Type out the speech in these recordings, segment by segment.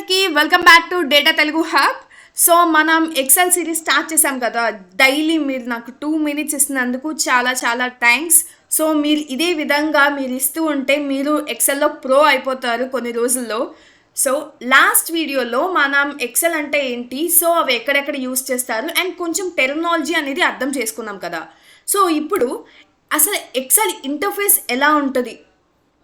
అందరికీ welcome back to data Telugu hub. So మనం XL series start చేసాం కదా. డైలీ మీరు నాకు 2 minutes ఇస్తున్నందుకు చాలా చాలా థ్యాంక్స్. సో మీరు ఇదే విధంగా మీరు ఇస్తూ ఉంటే మీరు ఎక్సెల్లో ప్రో అయిపోతారు కొన్ని రోజుల్లో. సో లాస్ట్ వీడియోలో మనం ఎక్సెల్ అంటే ఏంటి, సో అవి ఎక్కడెక్కడ యూస్ చేస్తారు అండ్ కొంచెం టెర్మినాలజీ అనేది అర్థం చేసుకున్నాం కదా. సో ఇప్పుడు అసలు ఎక్సెల్ ఇంటర్ఫేస్ ఎలా ఉంటుంది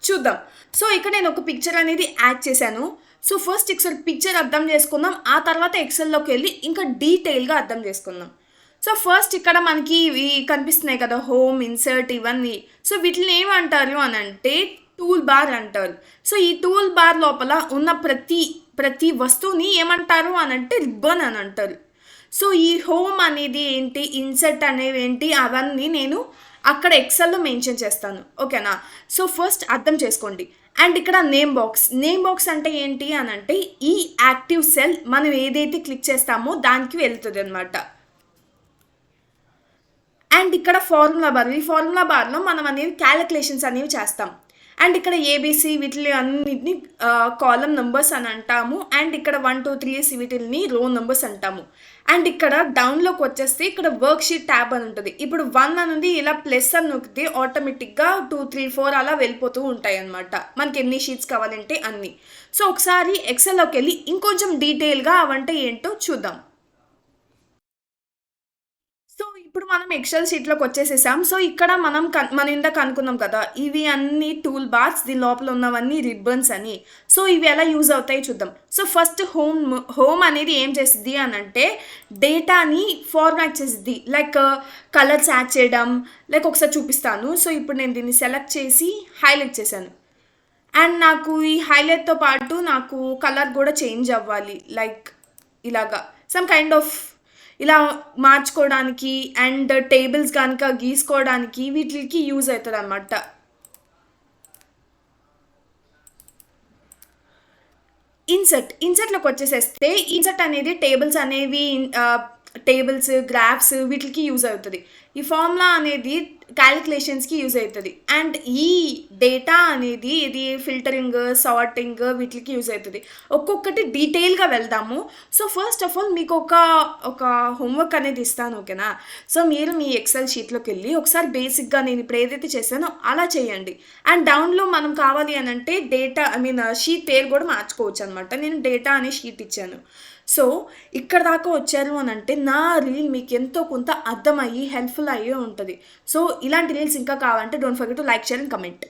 చూద్దాం. సో ఇక్కడ నేను ఒక పిక్చర్ అనేది యాడ్ చేశాను. సో ఫస్ట్ ఒకసారి పిక్చర్ అర్థం చేసుకుందాం, ఆ తర్వాత ఎక్సెల్లోకి వెళ్ళి ఇంకా డీటెయిల్గా అర్థం చేసుకుందాం. సో ఫస్ట్ ఇక్కడ మనకి ఇవి కనిపిస్తున్నాయి కదా, హోమ్, ఇన్సర్ట్, ఇవన్నీ. సో వీటిని ఏమంటారు అని అంటే టూల్ బార్ అంటారు. సో ఈ టూల్ బార్ లోపల ఉన్న ప్రతి వస్తువుని ఏమంటారు అని అంటే రిబ్బన్ అని అంటారు. సో ఈ హోమ్ అనేది ఏంటి, ఇన్సర్ట్ అనేవి ఏంటి, అవన్నీ నేను అక్కడ ఎక్సెల్లో మెన్షన్ చేస్తాను, ఓకేనా. సో ఫస్ట్ అర్థం చేసుకోండి. అండ్ ఇక్కడ నేమ్ బాక్స్ అంటే ఏంటి అని అంటే ఈ యాక్టివ్ సెల్ మనం ఏదైతే క్లిక్ చేస్తామో దానికి వెళ్తుంది అనమాట. అండ్ ఇక్కడ ఈ ఫార్ములా బార్లో మనం అనేవి క్యాలిక్యులేషన్స్ అనేవి చేస్తాం. అండ్ ఇక్కడ ఏబిసి వీటిని అన్నిటిని కాలం నెంబర్స్ అని అంటాము. అండ్ ఇక్కడ 1 2 3 వీటిని రో నెంబర్స్ అంటాము. అండ్ ఇక్కడ డౌన్లోకి వచ్చేస్తే ఇక్కడ వర్క్ షీట్ ట్యాబ్ అని ఉంటుంది. ఇప్పుడు 1 అనేది ఇలా ప్లస్ అని నొక్కితే ఆటోమేటిక్గా 2 3 4 అలా వెళ్ళిపోతూ ఉంటాయి అనమాట, మనకి ఎన్ని షీట్స్ కావాలంటే అన్ని. సో ఒకసారి ఎక్సెల్లోకి వెళ్ళి ఇంకొంచెం డీటెయిల్గా అవంటే ఏంటో చూద్దాం. సో ఇప్పుడు మనం ఎక్సెల్ షీట్లోకి వచ్చేసేసాం. సో ఇక్కడ మనం ఇందాక అనుకున్నాం కదా, ఇవి అన్ని టూల్ బార్స్, దీని లోపల ఉన్నవన్నీ రిబ్బన్స్ అని. సో ఇవి ఎలా యూజ్ అవుతాయి చూద్దాం. సో ఫస్ట్ హోమ్ అనేది ఏం చేసిద్ది అని అంటే డేటాని ఫార్మాట్ చేసిద్ది, లైక్ కలర్స్ యాడ్ చేయడం. లైక్ ఒకసారి చూపిస్తాను. సో ఇప్పుడు నేను దీన్ని సెలెక్ట్ చేసి హైలైట్ చేశాను. అండ్ నాకు ఈ హైలైట్తో పాటు నాకు కలర్ కూడా చేంజ్ అవ్వాలి, లైక్ ఇలాగా సమ్ కైండ్ ఆఫ్ ఇలా మార్చుకోవడానికి అండ్ టేబుల్స్ కనుక గీసుకోవడానికి వీటికి యూజ్ అవుతుంది అన్నమాట. ఇన్సర్ట్లోకి వచ్చేసేస్తే ఇన్సర్ట్ అనేది టేబుల్స్ గ్రాఫ్స్ వీటికి యూజ్ అవుతుంది. ఈ ఫార్ములా అనేది క్యాలిక్యులేషన్స్కి యూజ్ అవుతుంది. అండ్ ఈ డేటా అనేది ఇది ఫిల్టరింగ్, సార్టింగ్ వీటికి యూజ్ అవుతుంది. ఒక్కొక్కటి డీటెయిల్గా వెళ్దాము. సో ఫస్ట్ ఆఫ్ ఆల్ మీకు ఒక హోంవర్క్ అనేది ఇస్తాను, ఓకేనా. సో మీరు మీ ఎక్సెల్ షీట్లోకి వెళ్ళి ఒకసారి బేసిక్గా నేను ఇప్పుడు ఏదైతే చేశానో అలా చేయండి. అండ్ డౌన్లో మనం కావాలి అని అంటే షీట్ పేరు కూడా మార్చుకోవచ్చు అనమాట. నేను డేటా అనే షీట్ ఇచ్చాను. సో ఇక్కడ దాకా వచ్చారు అని అంటే నా రీల్ మీకు ఎంతో కొంత అర్థమయ్యి హెల్ప్ఫుల్ అయ్యే ఉంటుంది. సో ఇలాంటి రీల్స్ ఇంకా కావాలంటే don't forget to like, share and comment.